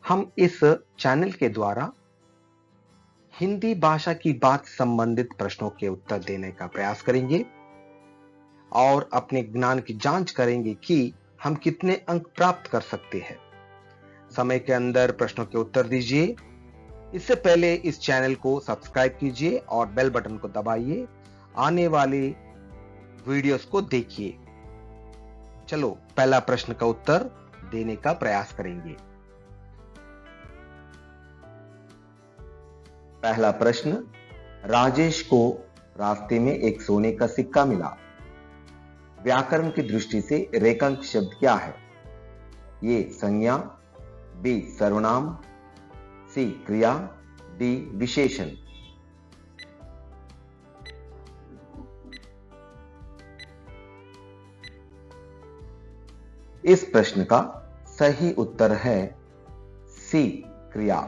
हम इस चैनल के द्वारा हिंदी भाषा की बात संबंधित प्रश्नों के उत्तर देने का प्रयास करेंगे और अपने ज्ञान की जांच करेंगे कि हम कितने अंक प्राप्त कर सकते हैं। समय के अंदर प्रश्नों के उत्तर दीजिए। इससे पहले इस चैनल को सब्सक्राइब कीजिए और बेल बटन को दबाइए। आने वाले वीडियोस को देखिए। चलो पहला प्रश्न का उत्तर देने का प्रयास करेंगे। पहला प्रश्न, राजेश को रास्ते में एक सोने का सिक्का मिला। व्याकरण की दृष्टि से रेखांक शब्द क्या है? ए संज्ञा, बी सर्वनाम, सी क्रिया, डी विशेषण। इस प्रश्न का सही उत्तर है सी क्रिया।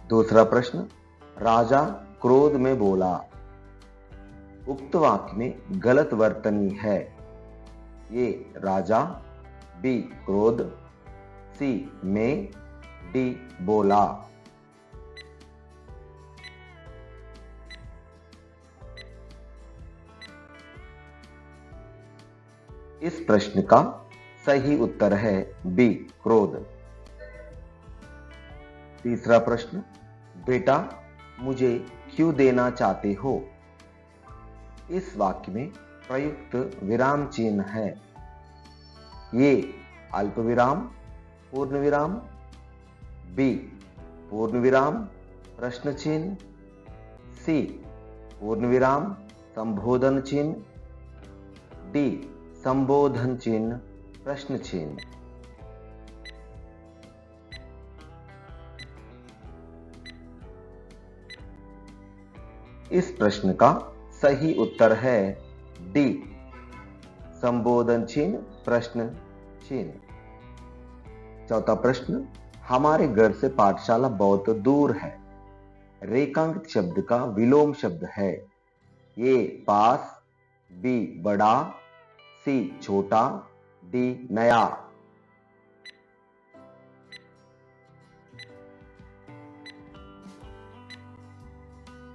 दूसरा प्रश्न, राजा क्रोध में बोला। उक्त वाक्य में गलत वर्तनी है। ए राजा, बी क्रोध, सी में, डी बोला। इस प्रश्न का सही उत्तर है बी क्रोध। तीसरा प्रश्न, बेटा मुझे क्यों देना चाहते हो? इस वाक्य में प्रयुक्त विराम चिन्ह है। ए अल्प विराम पूर्ण विराम, बी पूर्ण विराम प्रश्न चिन्ह, सी पूर्ण विराम संबोधन चिन्ह, डी संबोधन चिन्ह प्रश्न चिन्ह। इस प्रश्न का सही उत्तर है डी संबोधन चिन्ह प्रश्न चिन्ह। चौथा प्रश्न, हमारे घर से पाठशाला बहुत दूर है। रेखांकित शब्द का विलोम शब्द है। ए पास, बी बड़ा, सी छोटा, डी नया।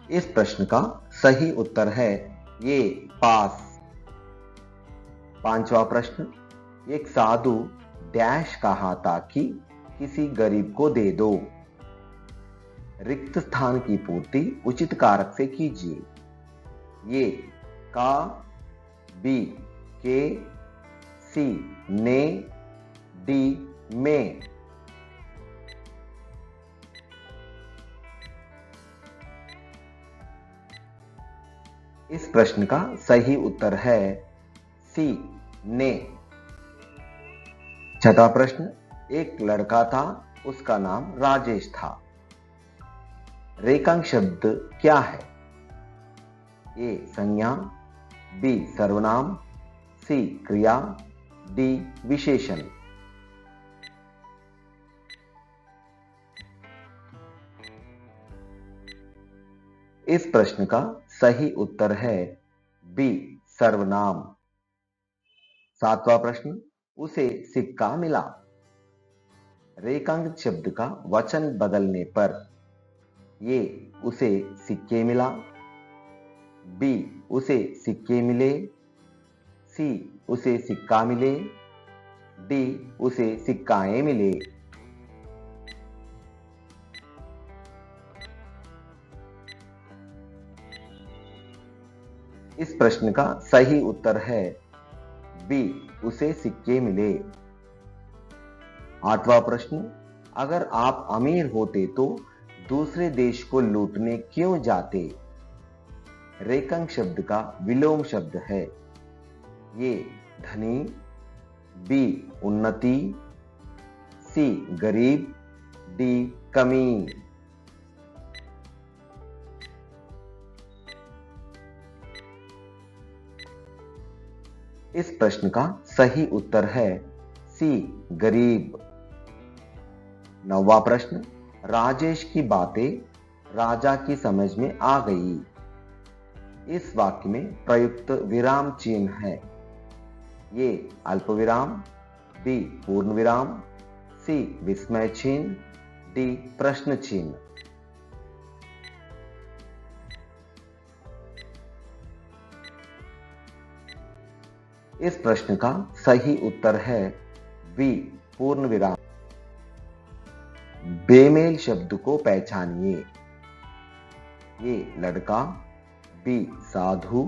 इस प्रश्न का सही उत्तर है ये पास। पांचवा प्रश्न, एक साधु डैश कहा था कि किसी गरीब को दे दो। रिक्त स्थान की पूर्ति उचित कारक से कीजिए। ये का, बी के, सी ने, डी में। इस प्रश्न का सही उत्तर है सी ने। छठा प्रश्न, एक लड़का था, उसका नाम राजेश था। रेखांक शब्द क्या है? ए संज्ञा, बी सर्वनाम, सी क्रिया, डी विशेषण। इस प्रश्न का सही उत्तर है बी सर्वनाम। सातवां प्रश्न, उसे सिक्का मिला। रेखांकित शब्द का वचन बदलने पर ये उसे सिक्के मिला, बी उसे सिक्के मिले, सी उसे सिक्का मिले, डी उसे सिक्काएं मिले। इस प्रश्न का सही उत्तर है बी उसे सिक्के मिले। आठवां प्रश्न, अगर आप अमीर होते तो दूसरे देश को लूटने क्यों जाते? रेखांक शब्द का विलोम शब्द है। ये धनी, बी उन्नति, सी गरीब, डी कमी। इस प्रश्न का सही उत्तर है सी गरीब। नौवां प्रश्न, राजेश की बातें राजा की समझ में आ गई। इस वाक्य में प्रयुक्त विराम चिन्ह है। ये अल्प विराम, बी पूर्ण विराम, सी विस्मय चिन्ह, डी प्रश्न चिन्ह। इस प्रश्न का सही उत्तर है बी पूर्ण विराम। बेमेल शब्द को पहचानिए। ए लड़का, बी साधु,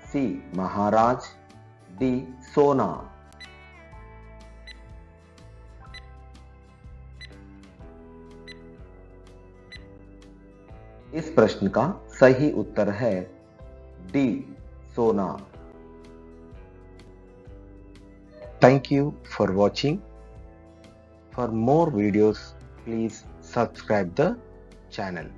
सी महाराज, डी सोना। इस प्रश्न का सही उत्तर है डी सोना। Thank you for watching. For more videos, please subscribe the channel.